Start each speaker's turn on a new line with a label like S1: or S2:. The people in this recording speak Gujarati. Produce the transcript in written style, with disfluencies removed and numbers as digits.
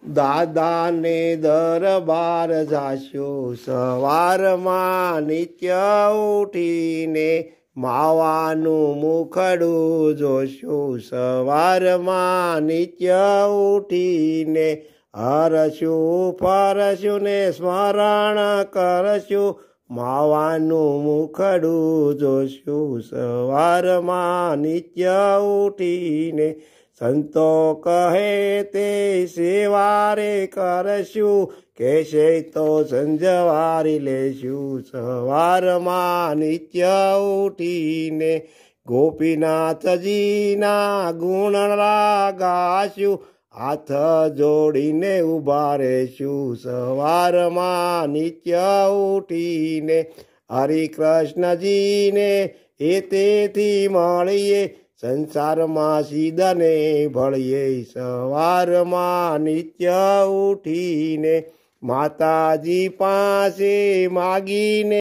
S1: દાદાને દરબાર જાશું સવારમાં નિત્ય ઉઠીને માવાનું મુખડું જોશું સવારમાં નિત્ય ઉઠીને હરશું ફરશું ને સ્મરણ કરશું માવાનું મુખડું જોશું સવારમાં નિત્ય ઉઠીને સંતો કહે તે સેવારે કરશું કહેશે તો સંજવારી લેશું સવારમાં નિત્ય ઉઠીને ગોપીનાથજીના ગુણ ગાશું હાથ જોડીને ઉભા રહેશું સવારમાં નિત્ય ઉઠીને હરિકૃષ્ણજીને એ તેથી મળીએ સંસારમાં સીધને ભળીએ સવારમાં નિત્ય ઉઠીને માતાજી પાસે માગીને